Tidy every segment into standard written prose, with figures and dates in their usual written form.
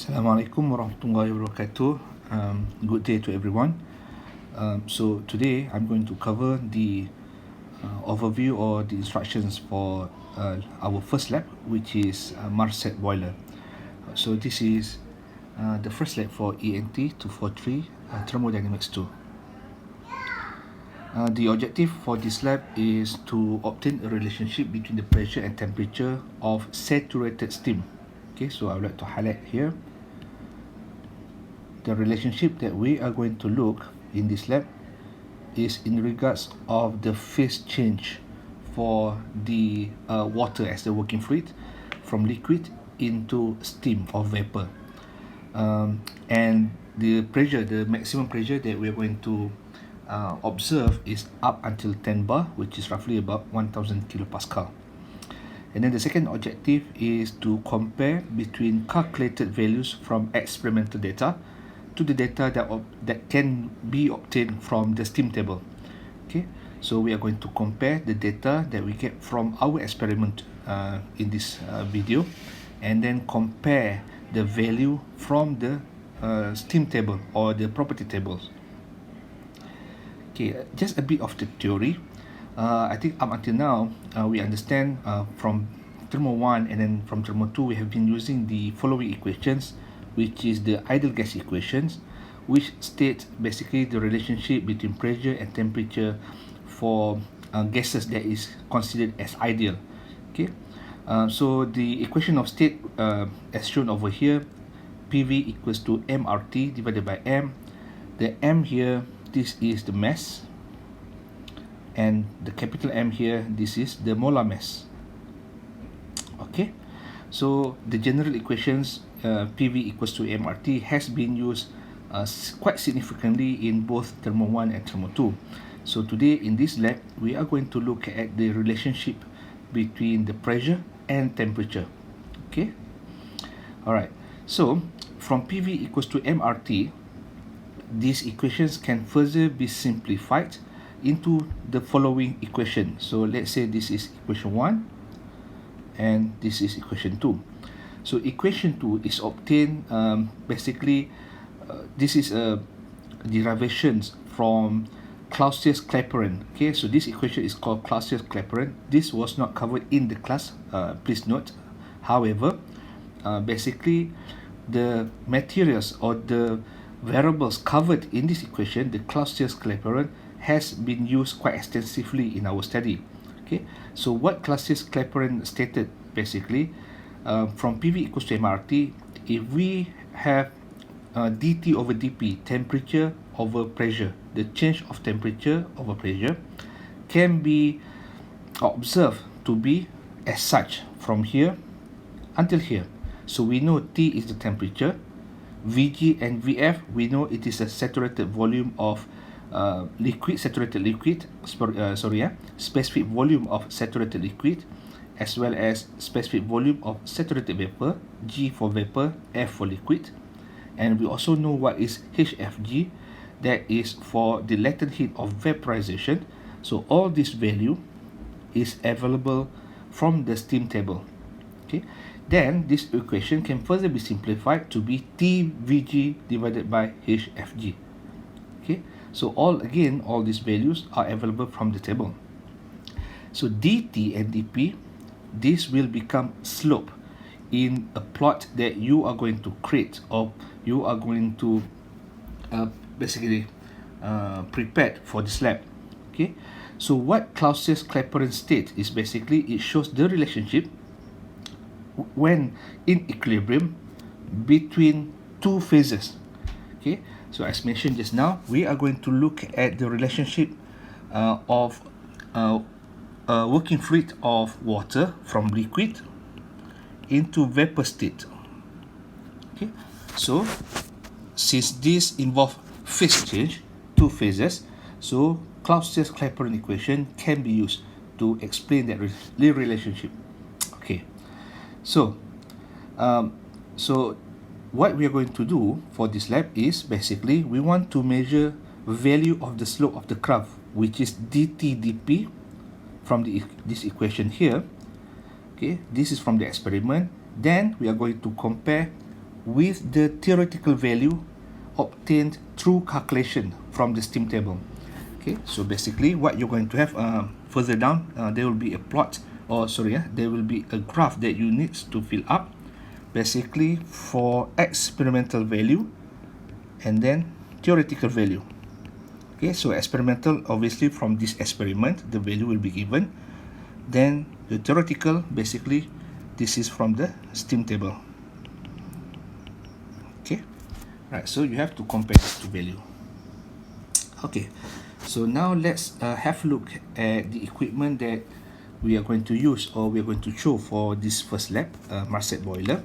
Assalamualaikum warahmatullahi wabarakatuh. Good day to everyone. So today I'm going to cover the overview or the instructions for our first lab, which is Marcet boiler. So this is the first lab for ENT243 Thermodynamics II. The objective for this lab is to obtain a relationship between the pressure and temperature of saturated steam. Okay, so I would like to highlight here the relationship that we are going to look in this lab is in regards of the phase change for the water as the working fluid from liquid into steam or vapor, and the pressure, the maximum pressure that we are going to observe is up until 10 bar, which is roughly about 1000 kilopascal. And then the second objective is to compare between calculated values from experimental data to the data that can be obtained from the steam table. Okay, so we are going to compare the data that we get from our experiment in this video, and then compare the value from the steam table or the property tables. Okay, just a bit of the theory. I think up until now, we understand from Thermo 1 and then from Thermo 2, we have been using the following equations, which is the ideal gas equations, which state basically the relationship between pressure and temperature for gases that is considered as ideal. Okay, so the equation of state as shown over here, PV equals to mRT divided by M. The M here, this is the mass, and the capital M here, this is the molar mass. Okay, so the general equations PV equals to mRT has been used quite significantly in both Thermo 1 and Thermo 2. So today in this lab, we are going to look at the relationship between the pressure and temperature. Okay, alright, so from PV equals to mRT, these equations can further be simplified into the following equation. So let's say this is equation 1 and this is equation 2. So equation 2 is obtained basically this is a derivations from Clausius-Clapeyron. Okay, so this equation is called Clausius-Clapeyron. This was not covered in the class, please note. However, basically the materials or the variables covered in this equation, the Clausius-Clapeyron, has been used quite extensively in our study. Okay, so what Clausius-Clapeyron stated basically, from PV equals to mRT, if we have dT over dP, temperature over pressure, the change of temperature over pressure can be observed to be as such from here until here. So we know T is the temperature, Vg and Vf, we know it is a saturated volume of saturated liquid, specific volume of saturated liquid, as well as specific volume of saturated vapor, G for vapor, F for liquid. And we also know what is HFG, that is for the latent heat of vaporization. So all this value is available from the steam table. Okay, then this equation can further be simplified to be TVG divided by HFG. Okay, so all these values are available from the table. So dt and dp, this will become slope in a plot that you are going to create, or you are going to basically prepared for this lab. Okay, so what Clausius-Clapeyron state is basically it shows the relationship when in equilibrium between two phases. Okay, so as mentioned just now, we are going to look at the relationship of working fluid of water from liquid into vapor state. Okay, so since this involves phase change, two phases, so Clausius-Clapeyron equation can be used to explain that relationship. Okay, so what we are going to do for this lab is basically we want to measure value of the slope of the curve, which is dt dp from this equation here. Okay, this is from the experiment. Then we are going to compare with the theoretical value obtained through calculation from the steam table. Okay, so basically what you're going to have further down, there will be a plot, or sorry, there will be a graph that you need to fill up, basically for experimental value and then theoretical value. Okay, so experimental, obviously from this experiment, the value will be given. Then the theoretical, basically, this is from the steam table. Okay, right, so you have to compare these two value. Okay, so now let's have a look at the equipment that we are going to use, or we are going to show for this first lab, Marcet boiler.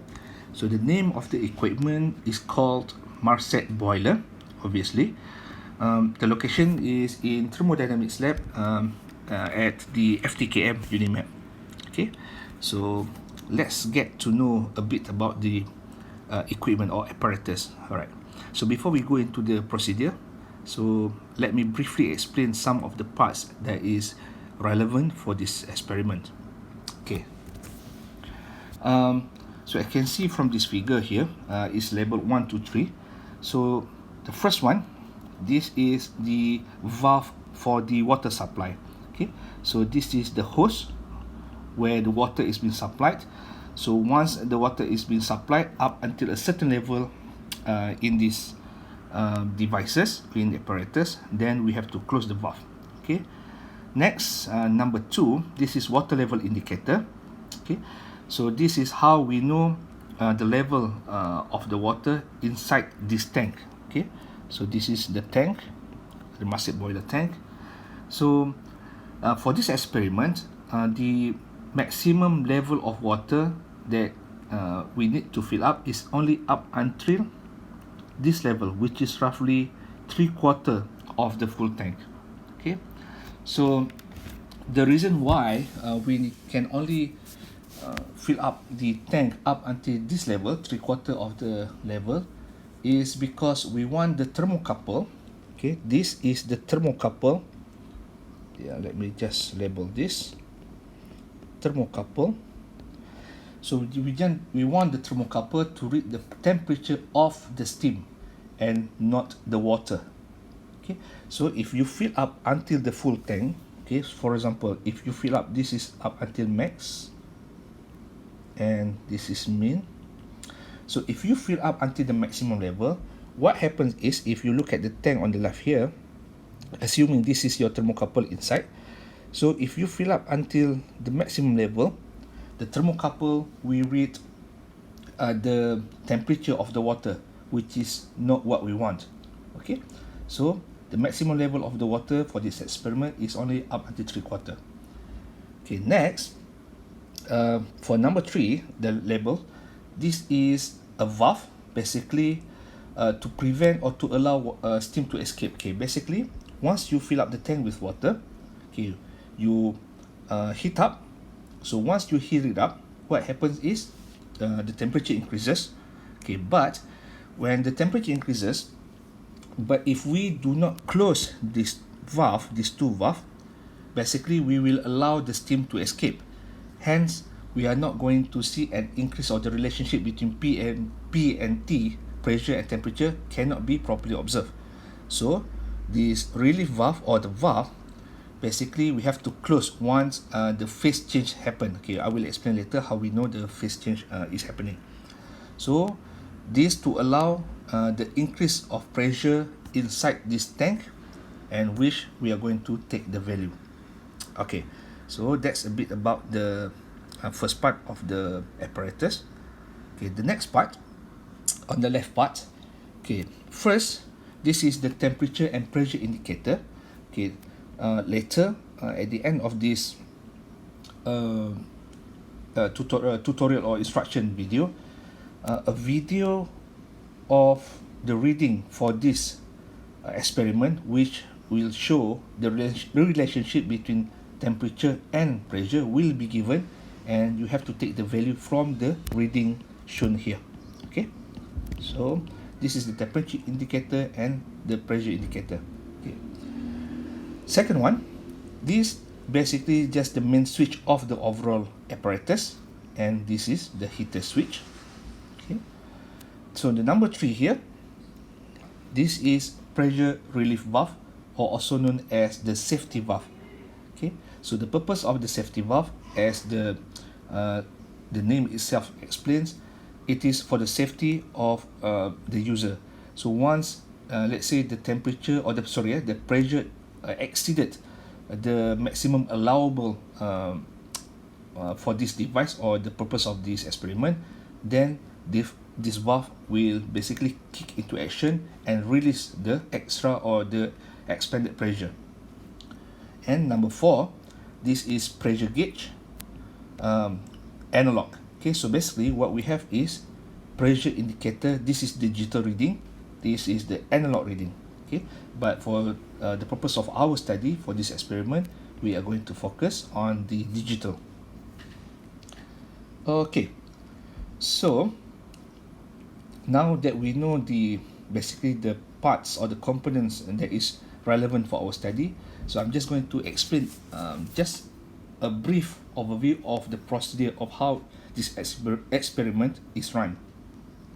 So the name of the equipment is called Marcet boiler, obviously. The location is in Thermodynamics lab at the FTKM Unimap. Okay, so let's get to know a bit about the equipment or apparatus. Alright, so before we go into the procedure, so let me briefly explain some of the parts that is relevant for this experiment. Okay, so I can see from this figure here, is labeled 1, 2, 3. So the first one, this is the valve for the water supply. Okay, so this is the hose where the water is being supplied. So once the water is being supplied up until a certain level in these devices, in the apparatus, then we have to close the valve. Okay, next, number 2, this is water level indicator. Okay, so this is how we know the level of the water inside this tank. Okay, so this is the tank, the Marcet boiler tank. So for this experiment, the maximum level of water that we need to fill up is only up until this level, which is roughly 3/4 of the full tank. Okay, so the reason why we can only fill up the tank up until this level, 3/4 of the level, is because we want the thermocouple. Okay, this is the thermocouple. Yeah, let me just label this thermocouple. So we want the thermocouple to read the temperature of the steam and not the water. Okay, so if you fill up until the full tank, okay, for example, if you fill up, this is up until max and this is min. So if you fill up until the maximum level, what happens is, if you look at the tank on the left here, assuming this is your thermocouple inside, so if you fill up until the maximum level, the thermocouple will read the temperature of the water, which is not what we want. Okay, so the maximum level of the water for this experiment is only up until 3/4. Okay, next, for number 3, the label, this is a valve, basically to prevent or to allow steam to escape. Okay, basically once you fill up the tank with water, okay, you heat up. So once you heat it up, what happens is the temperature increases. Okay, but when the temperature increases, but if we do not close this valve, these two valves, basically we will allow the steam to escape. Hence, we are not going to see an increase of the relationship between P and T, pressure and temperature, cannot be properly observed. So this relief valve, or the valve, basically we have to close once the phase change happen. Okay, I will explain later how we know the phase change is happening. So this to allow the increase of pressure inside this tank, and which we are going to take the value. Okay, so that's a bit about the first part of the apparatus. Okay, the next part, on the left part, okay, first, this is the temperature and pressure indicator. Okay, later at the end of this tutorial or instruction video, a video of the reading for this experiment, which will show the relationship between temperature and pressure, will be given, and you have to take the value from the reading shown here. Okay, so this is the temperature indicator and the pressure indicator. Okay, second one, this basically just the main switch of the overall apparatus, and this is the heater switch. Okay, So the number 3 here, this is pressure relief valve, or also known as the safety valve. Okay, so the purpose of the safety valve, as the name itself explains, it is for the safety of the user. So once let's say the temperature, or the pressure exceeded the maximum allowable for this device or the purpose of this experiment, then this valve will basically kick into action and release the extra or the expanded pressure. And number 4, this is pressure gauge analog. Okay, so basically what we have is pressure indicator. This is digital reading, this is the analog reading. Okay, but for the purpose of our study for this experiment, we are going to focus on the digital. Okay, so now that we know basically the parts or the components that is relevant for our study, so I'm just going to explain just a brief overview of the procedure of how this experiment is run.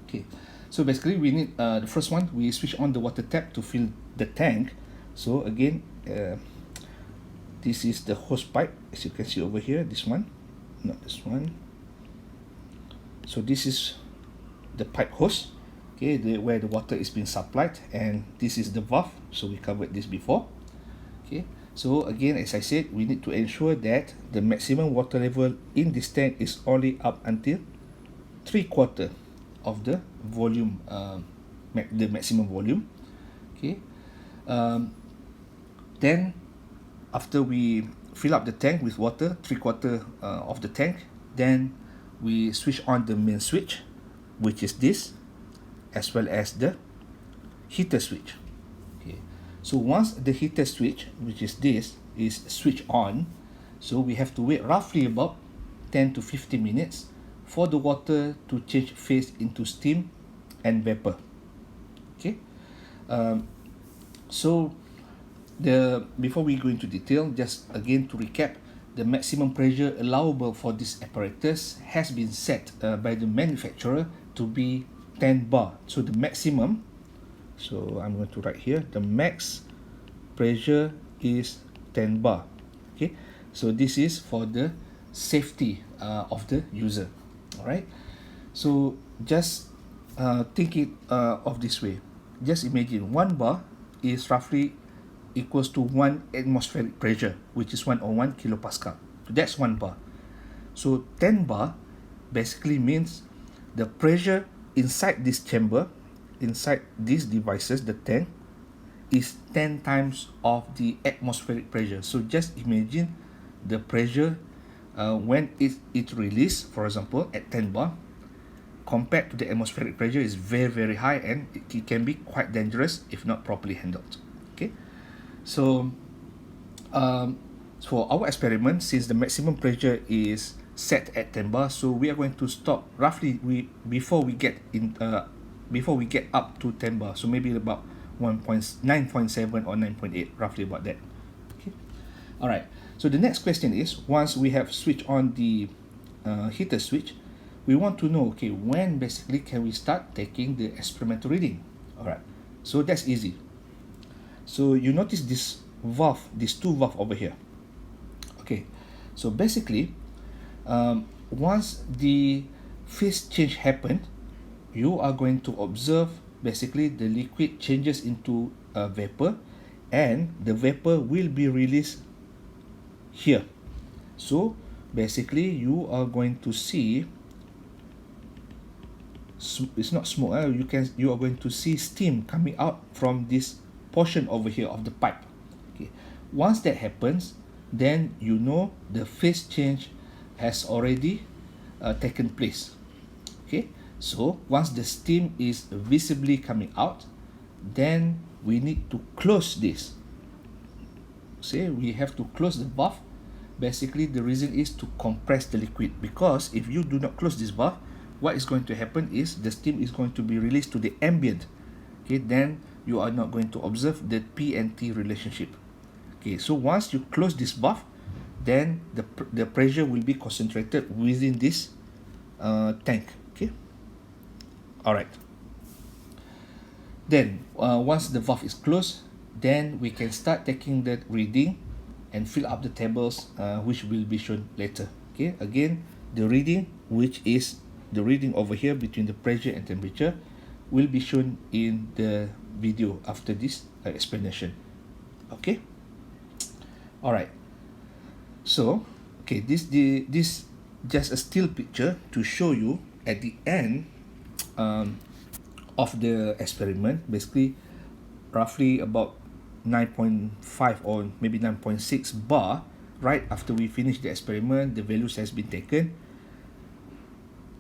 Okay, so basically we need the first one, we switch on the water tap to fill the tank. So again, this is the hose pipe, as you can see over here, this one, not this one. So this is the pipe hose, okay, where the water is being supplied, and this is the valve. So we covered this before. Okay, so again, as I said, we need to ensure that the maximum water level in this tank is only up until 3/4 of the volume, the maximum volume. Okay, then after we fill up the tank with water, 3/4 of the tank, then we switch on the main switch, which is this, as well as the heater switch. Okay, so once the heater switch, which is this, is switched on, so we have to wait roughly about 10 to 15 minutes for the water to change phase into steam and vapor. Okay, so before we go into detail, just again to recap, the maximum pressure allowable for this apparatus has been set by the manufacturer to be 10 bar. So the maximum, so I'm going to write here, the max pressure is 10 bar. Okay, so this is for the safety of the user. All right, so just think it of this way. Just imagine 1 bar is roughly equals to 1 atmospheric pressure, which is 101 kilopascal. So that's 1 bar. So 10 bar basically means the pressure inside this chamber, inside these devices, the tank, is 10 times of the atmospheric pressure. So just imagine the pressure when it released, for example, at 10 bar, compared to the atmospheric pressure, is very high, and it can be quite dangerous if not properly handled. Okay, so for our experiment, since the maximum pressure is set at 10 bar, so we are going to stop roughly before we get up to 10 bar, so maybe about 9.7 or 9.8, roughly about that. Okay, all right, so the next question is, once we have switched on the heater switch, we want to know, okay, when basically can we start taking the experimental reading. All right, so that's easy. So you notice this valve, these two valves over here. Okay, so basically once the phase change happened, you are going to observe basically the liquid changes into vapor, and the vapor will be released here. So basically you are going to see, it's not smoke, you are going to see steam coming out from this portion over here of the pipe. Okay, once that happens, then you know the phase change has already taken place. Okay, so once the steam is visibly coming out, then we need to close this. Say we have to close the valve. Basically the reason is to compress the liquid, because if you do not close this valve, what is going to happen is the steam is going to be released to the ambient. Okay, then you are not going to observe the P and T relationship. Okay, so once you close this valve, then the pressure will be concentrated within this tank. Okay, all right. Then once the valve is closed, then we can start taking the reading and fill up the tables, which will be shown later. Okay, again, the reading, which is the reading over here between the pressure and temperature, will be shown in the video after this explanation. Okay, all right. So okay, this just a still picture to show you at the end of the experiment, basically roughly about 9.5 or maybe 9.6 bar. Right after we finish the experiment, the values has been taken,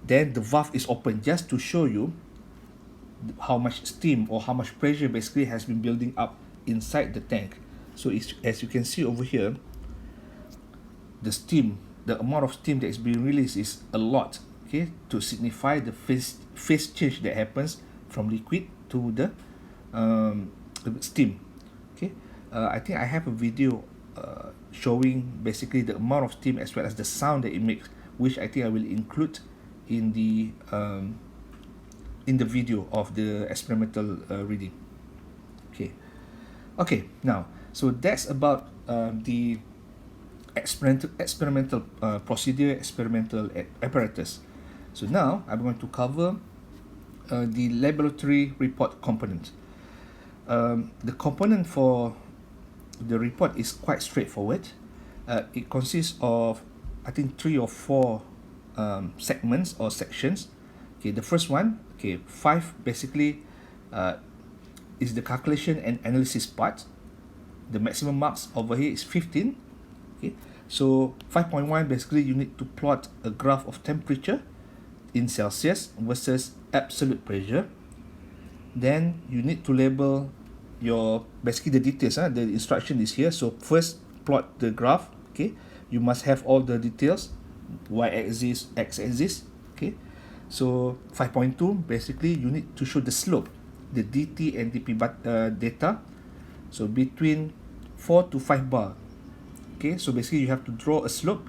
then the valve is open just to show you how much steam or how much pressure basically has been building up inside the tank. So it's, as you can see over here, the steam, the amount of steam that is being released is a lot, okay, to signify the phase change that happens from liquid to the steam. Okay, I think I have a video showing basically the amount of steam as well as the sound that it makes, which I think I will include in the video of the experimental reading. Okay, now, so that's about the experimental procedure, experimental apparatus. So now I'm going to cover the laboratory report component. The component for the report is quite straightforward. It consists of, I think, 3 or 4 segments or sections. Okay, the first one, okay, 5 basically is the calculation and analysis part. The maximum marks over here is 15. Okay, so 5.1 basically you need to plot a graph of temperature in Celsius versus absolute pressure. Then you need to label your basically the details. The instruction is here. So first plot the graph. Okay, you must have all the details, y-axis, x-axis. Okay, so 5.2 basically you need to show the slope, the dt and dp data, so between 4 to 5 bar. Okay, so basically you have to draw a slope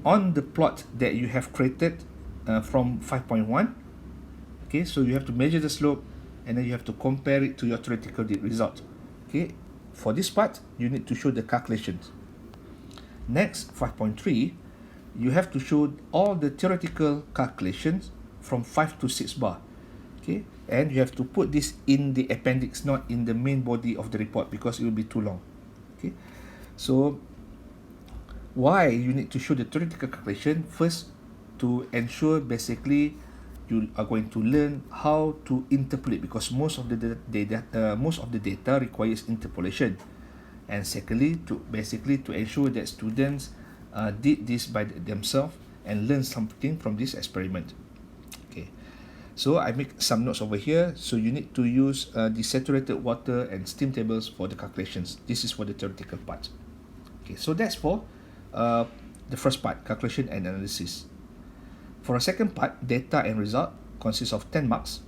on the plot that you have created from 5.1. Okay, so you have to measure the slope and then you have to compare it to your theoretical result. Okay, for this part you need to show the calculations. Next, 5.3, you have to show all the theoretical calculations from 5 to 6 bar. Okay, and you have to put this in the appendix, not in the main body of the report, because it will be too long. Okay, so why you need to show the theoretical calculation? First, to ensure basically you are going to learn how to interpolate, because most of the data requires interpolation. And secondly, to basically to ensure that students did this by themselves and learn something from this experiment. Okay, so I make some notes over here. So you need to use the saturated water and steam tables for the calculations. This is for the theoretical part. Okay, so that's for the first part, calculation and analysis. For a second part, data and result, consists of 10 marks.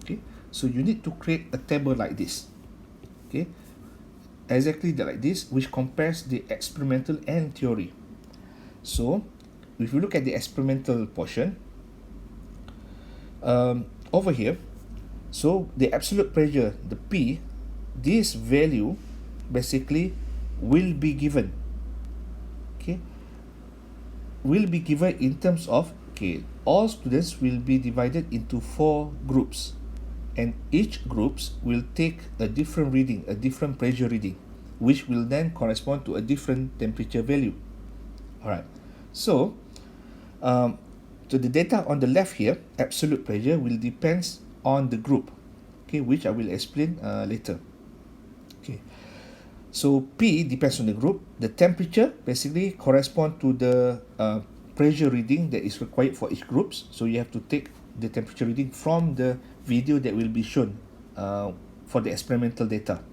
Okay, so you need to create a table like this. Okay, exactly like this, which compares the experimental and theory. So if you look at the experimental portion, over here, so the absolute pressure, the P, this value basically will be given. Okay, will be given in terms of, okay, all students will be divided into 4 groups, and each groups will take a different reading, a different pressure reading, which will then correspond to a different temperature value. Alright, so so the data on the left here, absolute pressure, will depends on the group, okay, which I will explain later. Okay, so P depends on the group. The temperature basically correspond to the pressure reading that is required for each groups. So you have to take the temperature reading from the video that will be shown for the experimental data.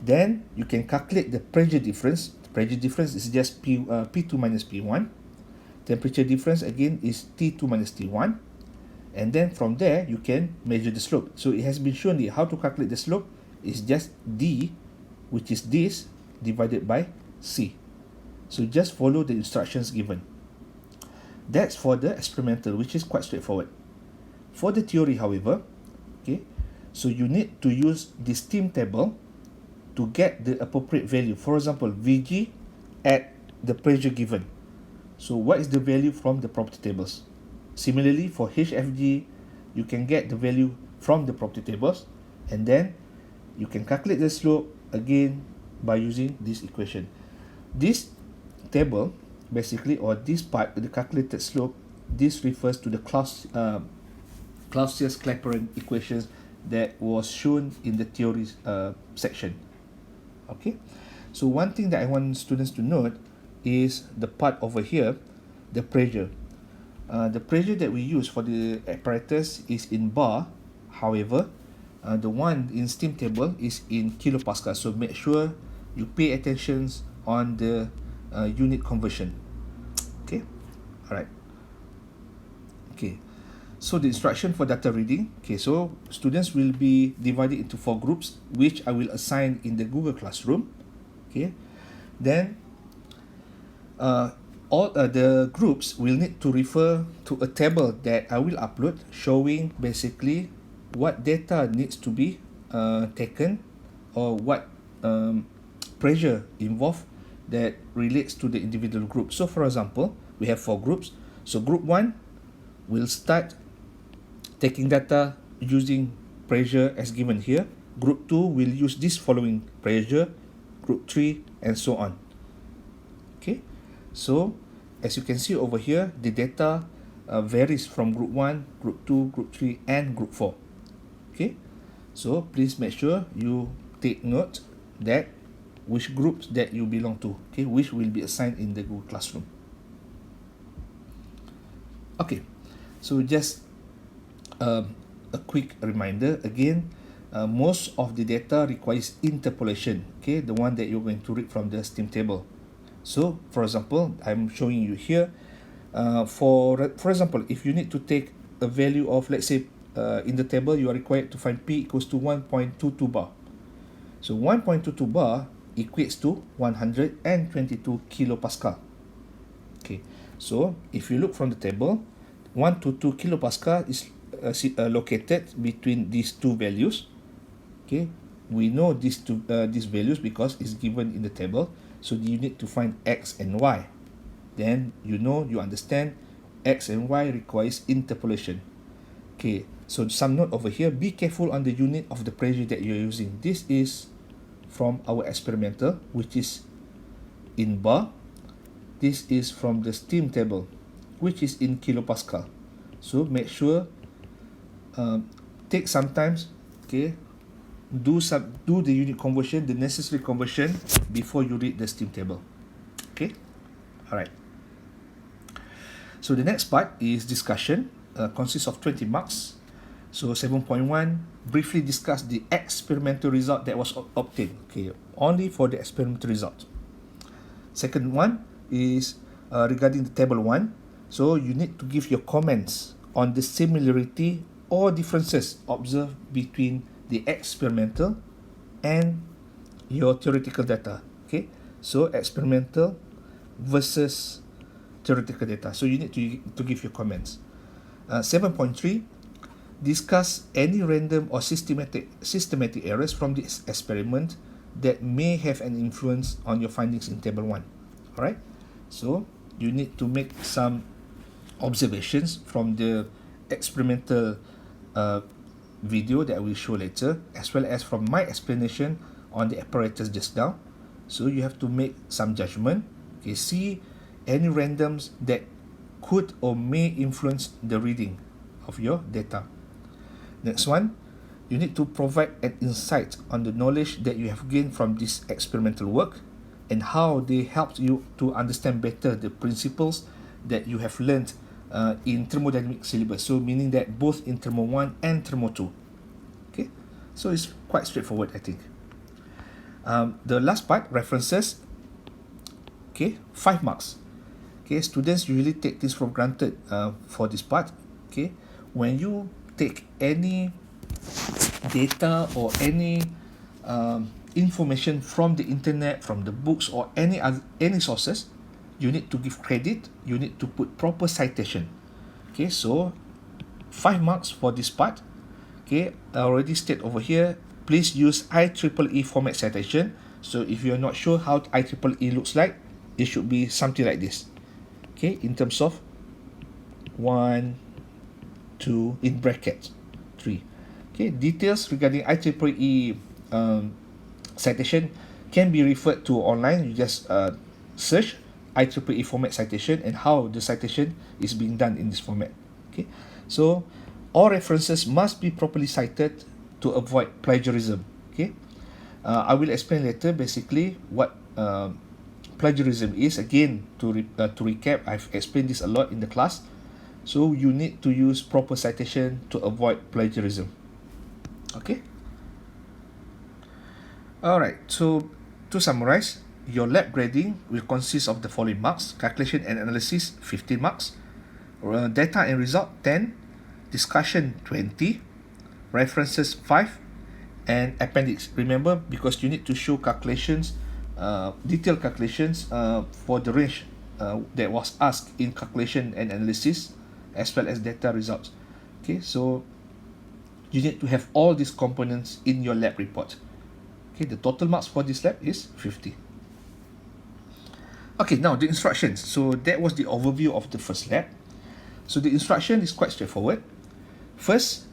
Then you can calculate the pressure difference. The pressure difference is just P2 minus P1. Temperature difference again is T2 minus T1. And then from there you can measure the slope. So it has been shown here how to calculate the slope is just D, which is this, divided by C. So just follow the instructions given. That's for the experimental, which is quite straightforward. For the theory, however, okay, So you need to use the steam table to get the appropriate value. For example, Vg at the pressure given. So what is the value from the property tables? Similarly, for HFG, you can get the value from the property tables, and then you can calculate the slope again by using this equation. This table, basically, or this part, the calculated slope, this refers to the Clausius-Clapeyron equations that was shown in the theory section. Okay, so one thing that I want students to note is the part over here, the pressure. The pressure that we use for the apparatus is in bar. However, the one in steam table is in kilopascal. So make sure you pay attention on the unit conversion. Okay, all right. Okay, so the instruction for data reading. Okay, so students will be divided into 4 groups, which I will assign in the Google Classroom. Okay, then all the groups will need to refer to a table that I will upload showing basically what data needs to be taken, or what pressure involved that relates to the individual group. So for example, we have 4 groups. So group 1 will start taking data using pressure as given here. Group 2 will use this following pressure, group 3, and so on. Okay, so as you can see over here, the data varies from group 1, group 2, group 3, and group 4. Okay, so please make sure you take note that which groups that you belong to, okay, which will be assigned in the Google Classroom. Okay, so just a quick reminder again, most of the data requires interpolation, okay, the one that you're going to read from the steam table. So for example, I'm showing you here, for example, if you need to take a value of, let's say, in the table you are required to find P equals to 1.22 bar. So 1.22 bar equates to 122 kilopascal. Okay, so if you look from the table, 122 kilopascal is located between these two values. Okay, we know these values because it's given in the table. So you need to find X and Y. Then you understand X and Y requires interpolation. Okay, so some note over here, be careful on the unit of the pressure that you're using. This is from our experimental, which is in bar. This is from the steam table, which is in kilopascal. So make sure, take some time, okay, do the unit conversion, the necessary conversion before you read the steam table. Okay, all right. So the next part is discussion, consists of 20 marks. So 7.1, briefly discuss the experimental result that was obtained. Okay, only for the experimental result. Second one is regarding the table 1. So you need to give your comments on the similarity or differences observed between the experimental and your theoretical data. Okay, so experimental versus theoretical data. So you need to give your comments. 7.3, discuss any random or systematic errors from this experiment that may have an influence on your findings in table 1. All right, so you need to make some observations from the experimental video that I will show later, as well as from my explanation on the apparatus just now. So you have to make some judgment, okay, see any randoms that could or may influence the reading of your data. Next one, you need to provide an insight on the knowledge that you have gained from this experimental work and how they helped you to understand better the principles that you have learned in thermodynamic syllabus. So meaning that both in Thermo 1 and Thermo 2. Okay, so it's quite straightforward, I think. The last part, references. Okay, 5 marks. Okay, students usually take this for granted for this part. Okay, when you take any data or any information from the internet, from the books, or any sources, you need to give credit, you need to put proper citation. Okay, so 5 marks for this part. Okay, I already state over here, please use IEEE format citation. So if you're not sure how IEEE looks like, it should be something like this. Okay, in terms of 1, 2, in brackets, 3. Okay, details regarding IEEE citation can be referred to online. You just search IEEE format citation and how the citation is being done in this format. Okay, so all references must be properly cited to avoid plagiarism. Okay, I will explain later basically what plagiarism is. Again, to recap, I've explained this a lot in the class. So you need to use proper citation to avoid plagiarism. Okay. Alright, so to summarize, your lab grading will consist of the following marks: calculation and analysis 15 marks, data and result 10, discussion 20, references 5, and appendix. Remember, because you need to show calculations, detailed calculations for the range that was asked in calculation and analysis, as well as data results. Okay, so you need to have all these components in your lab report. Okay, the total marks for this lab is 50. Okay, now the instructions. So that was the overview of the first lab. So the instruction is quite straightforward. First,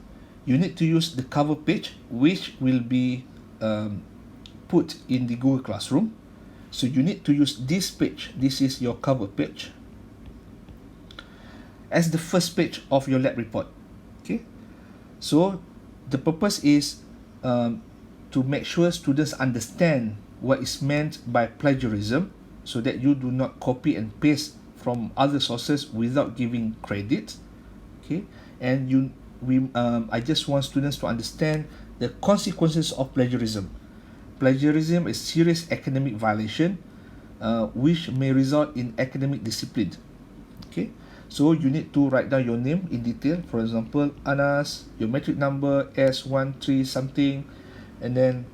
you need to use the cover page, which will be put in the Google Classroom. So you need to use this page. This is your cover page as the first page of your lab report. Okay, so the purpose is to make sure students understand what is meant by plagiarism, so that you do not copy and paste from other sources without giving credit. Okay, and I just want students to understand the consequences of plagiarism. Plagiarism is serious academic violation, which may result in academic discipline. Okay, so you need to write down your name in detail. For example, Anas, your metric number S13 something, and then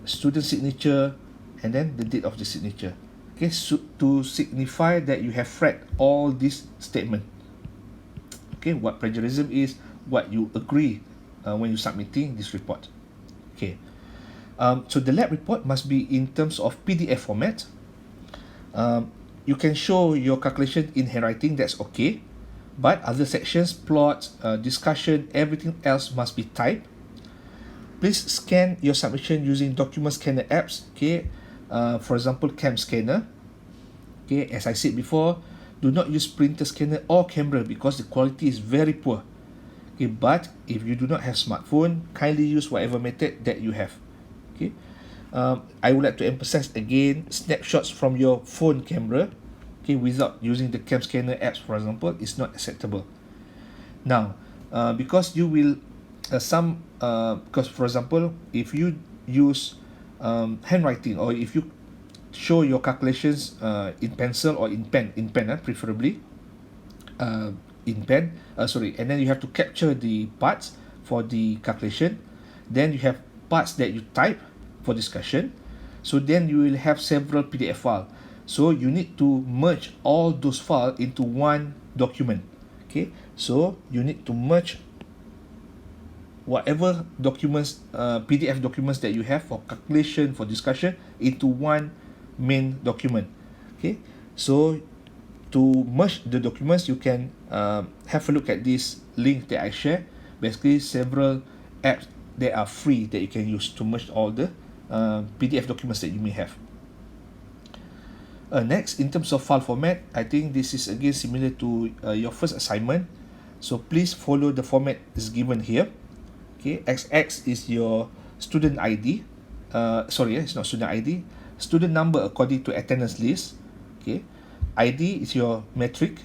student signature, and then the date of the signature. Okay, so to signify that you have read all this statement. Okay, what plagiarism is, what you agree when you're submitting this report. Okay, so the lab report must be in terms of PDF format. You can show your calculation in handwriting, that's okay, but other sections, plots, discussion, everything else must be typed. Please scan your submission using document scanner apps. Okay, for example, Cam Scanner. Okay, as I said before, do not use printer scanner or camera because the quality is very poor. Okay, but if you do not have smartphone, kindly use whatever method that you have. Okay, I would like to emphasize again, snapshots from your phone camera, okay, without using the Cam Scanner apps, for example, is not acceptable. Now, because you will because for example, if you use handwriting, or if you show your calculations in pencil or in pen, preferably in pen, and then you have to capture the parts for the calculation, then you have parts that you type for discussion, so then you will have several PDF files, so you need to merge all those files into one document. Okay, so you need to merge whatever documents, PDF documents that you have for calculation, for discussion, into one main document. Okay, so to merge the documents, you can have a look at this link that I share. Basically, several apps that are free that you can use to merge all the PDF documents that you may have. Next, in terms of file format, I think this is again similar to your first assignment. So please follow the format is given here. Okay, XX is your student ID. It's not student ID. Student number according to attendance list. Okay, ID is your metric,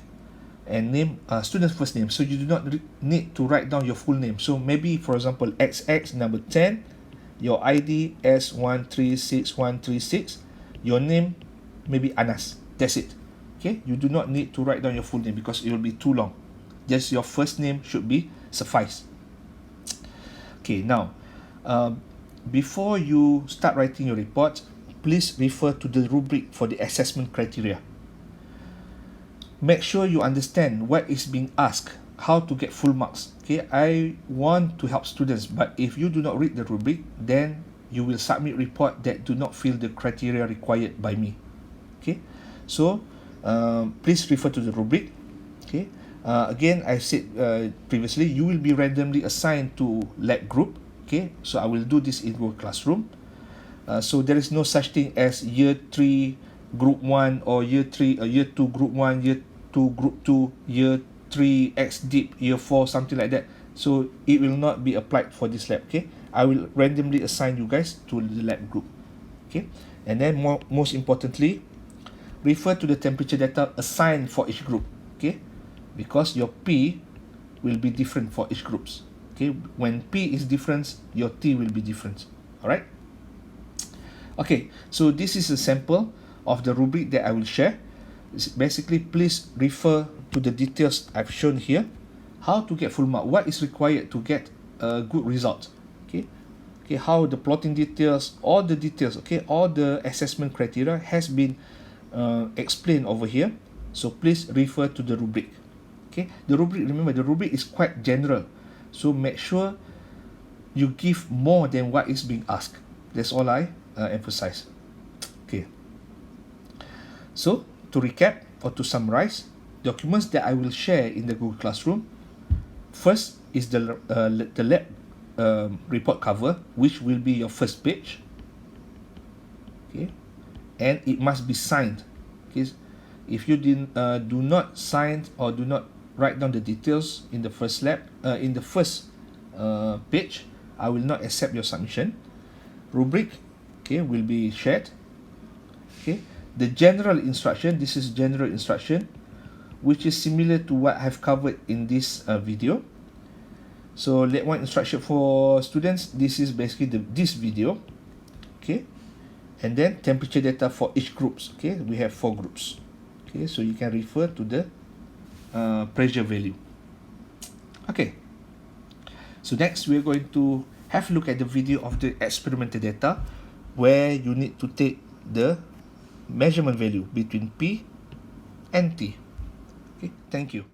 and name, student's first name. So you do not need to write down your full name. So maybe, for example, XX number 10, your ID S136136, your name maybe Anas. That's it. Okay, you do not need to write down your full name because it will be too long. Just your first name should be suffice. Okay, now, before you start writing your report, please refer to the rubric for the assessment criteria. Make sure you understand what is being asked how to get full marks. Okay, I want to help students, but if you do not read the rubric, then you will submit report that do not fill the criteria required by me. Okay, so please refer to the rubric. Okay, again, I said previously, you will be randomly assigned to lab group. Okay, so I will do this in Google Classroom. So there is no such thing as year 3 group 1 or year 3 year 2 group 1, year 2 group 2, year 3 X deep, year 4, something like that. So it will not be applied for this lab. Okay, I will randomly assign you guys to the lab group. Okay, and then most importantly, refer to the temperature data assigned for each group. Okay, because your P will be different for each groups. Okay, when P is different, your T will be different. All right. Okay, so this is a sample of the rubric that I will share. Basically, please refer to the details I've shown here. How to get full mark, what is required to get a good result. Okay, okay, how the plotting details, all the details, okay, all the assessment criteria has been explained over here. So please refer to the rubric. Okay, the rubric, remember, the rubric is quite general. So make sure you give more than what is being asked. That's all I emphasize. Okay, so to recap or to summarize, documents that I will share in the Google Classroom, first is the lab report cover, which will be your first page. Okay, and it must be signed. Okay, if you do not sign or do not write down the details in the first lab in the first page, I will not accept your submission. Rubric, okay, will be shared. Okay, the general instruction, this is general instruction, which is similar to what I've covered in this video. So lab 1 instruction for students, this is basically this video. Okay, and then temperature data for each groups. Okay, we have 4 groups. Okay, so you can refer to the pressure value. Okay, so next we're going to have a look at the video of the experimental data, where you need to take the measurement value between P and T. Okay, thank you.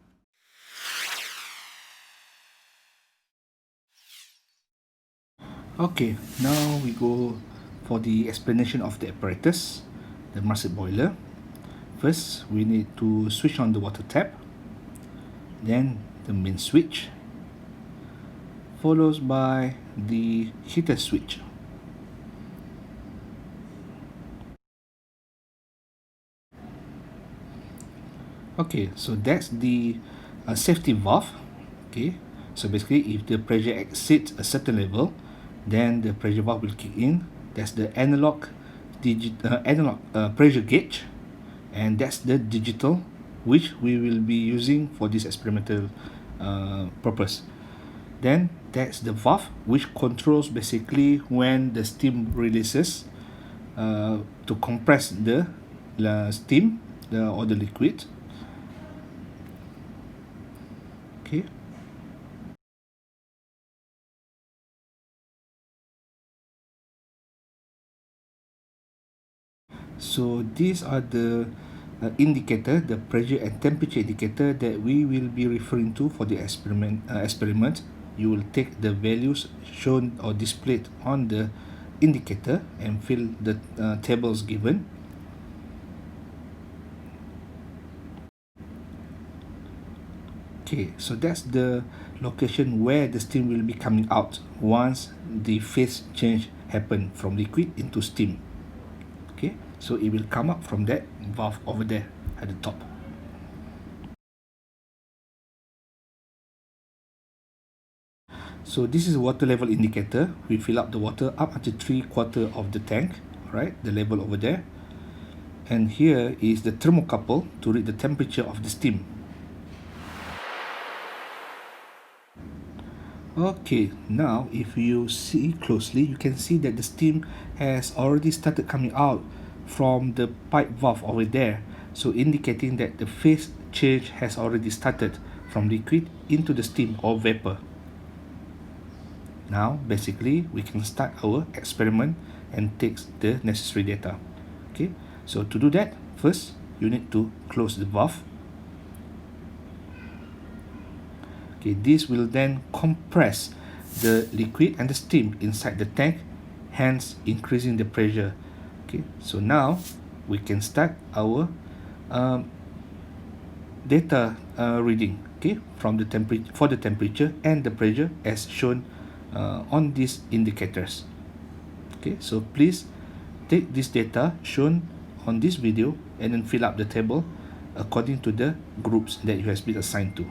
Okay, now we go for the explanation of the apparatus, the Marcet boiler. First, we need to switch on the water tap, then the main switch, followed by the heater switch. Okay, so that's the safety valve. Okay, so basically if the pressure exceeds a certain level, then the pressure valve will kick in. That's the analog pressure gauge, and that's the digital, which we will be using for this experimental purpose. Then that's the valve, which controls basically when the steam releases to compress the steam or the liquid. Okay. So these are the indicator, the pressure and temperature indicator that we will be referring to for the experiment. You will take the values shown or displayed on the indicator and fill the tables given. Okay, so that's the location where the steam will be coming out once the phase change happen from liquid into steam. Okay, so it will come up from that valve over there at the top. So this is a water level indicator. We fill up the water up until 3/4 of the tank, right? The level over there. And here is the thermocouple to read the temperature of the steam. Okay, now if you see closely, you can see that the steam has already started coming out from the pipe valve over there, so indicating that the phase change has already started from liquid into the steam or vapor. Now basically we can start our experiment and take the necessary data. Okay, so to do that, first you need to close the valve. Okay, this will then compress the liquid and the steam inside the tank, hence increasing the pressure. Okay, so now we can start our um, data reading, okay, from the temperature, for the temperature and the pressure as shown on these indicators. Okay, so please take this data shown on this video and then fill up the table according to the groups that you have been assigned to.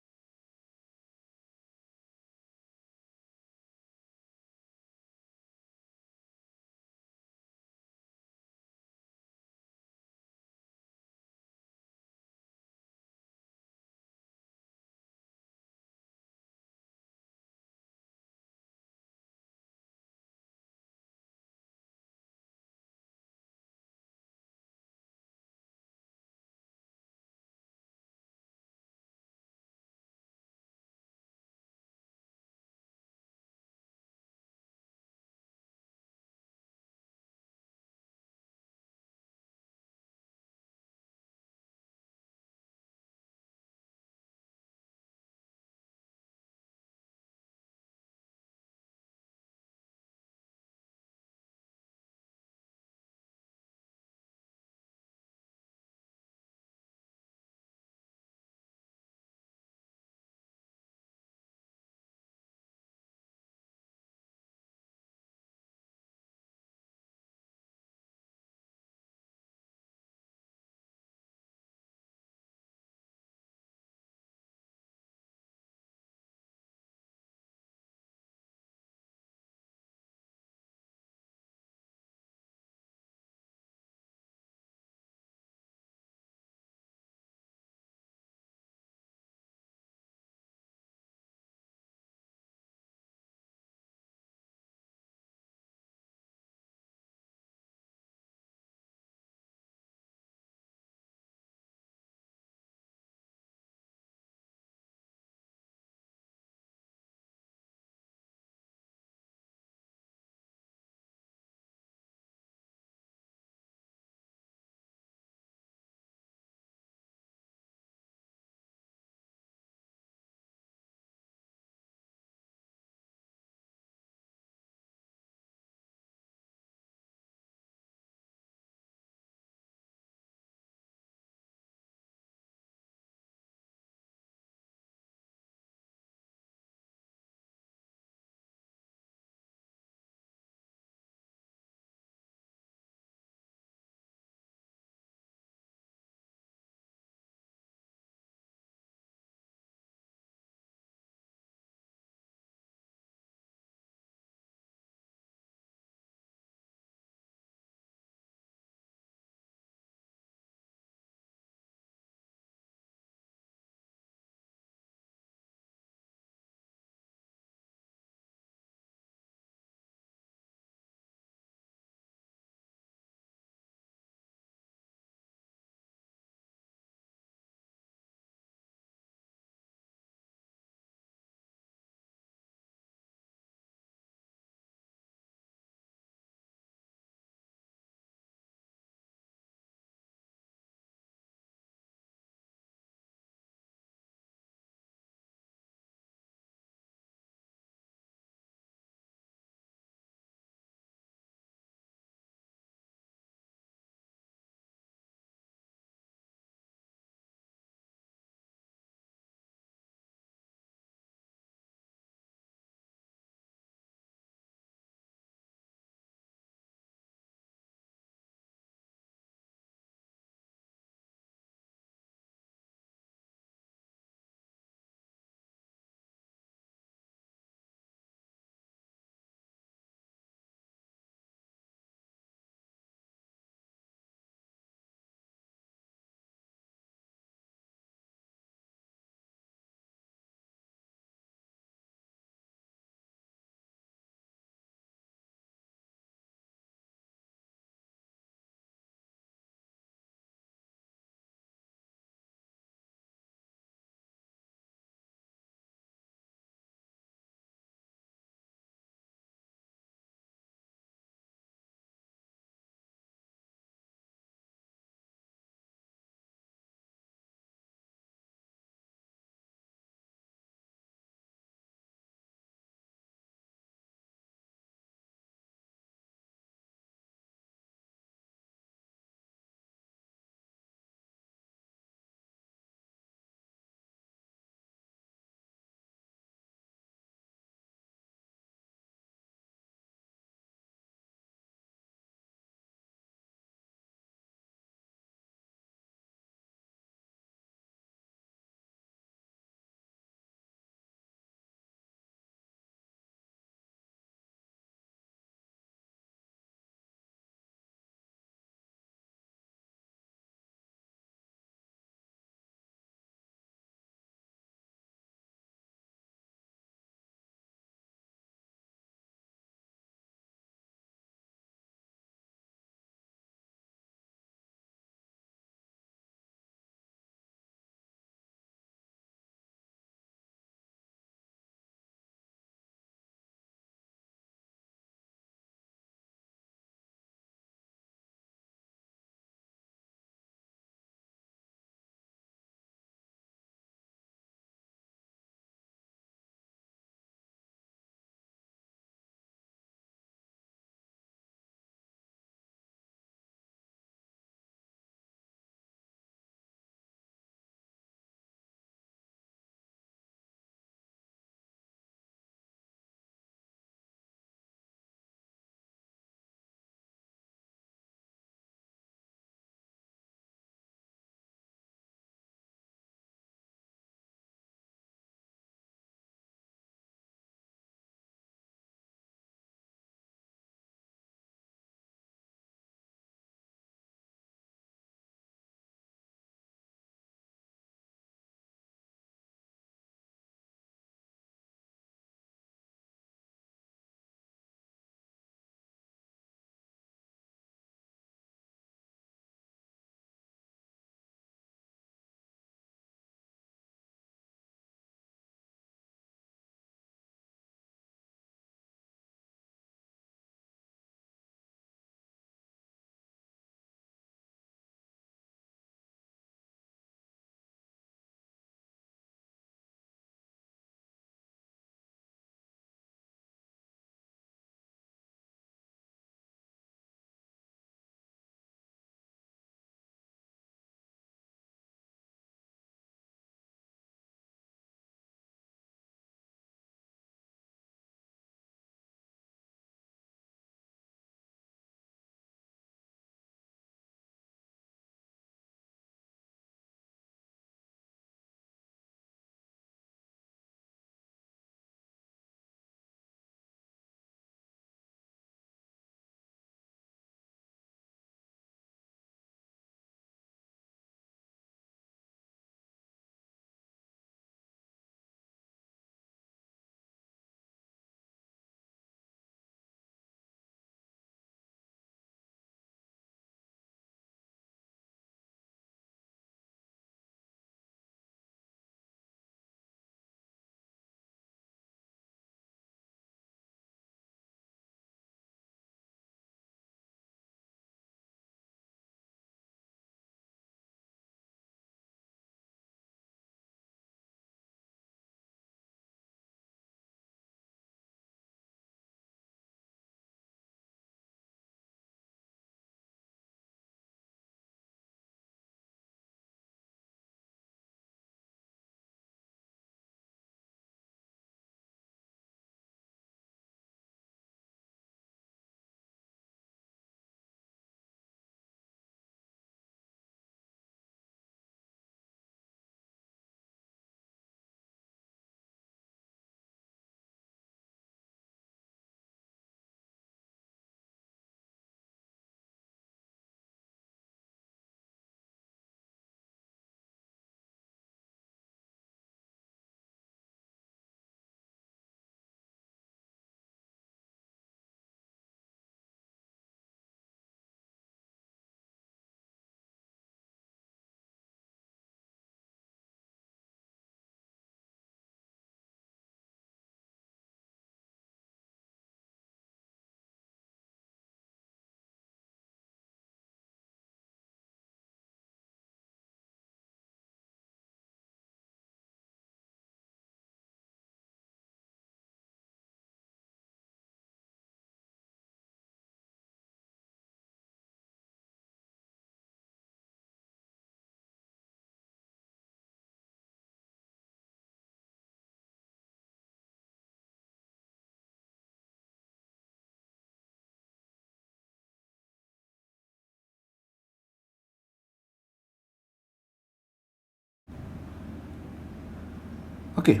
Okay,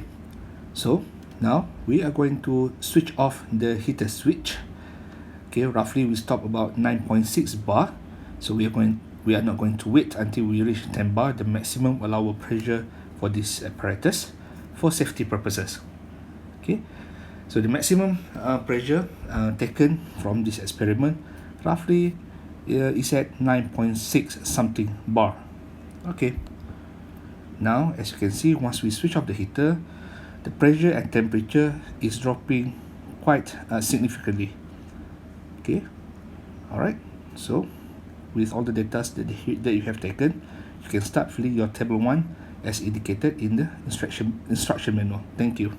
so now we are going to switch off the heater switch. Okay, roughly we stop about 9.6 bar. So we are not going to wait until we reach 10 bar, the maximum allowable pressure for this apparatus, for safety purposes. Okay, so the maximum pressure taken from this experiment roughly is at 9.6 something bar. Okay, now as you can see, once we switch off the heater, the pressure and temperature is dropping quite significantly. Okay, all right, so with all the data that you have taken, you can start filling your table 1 as indicated in the instruction manual. Thank you.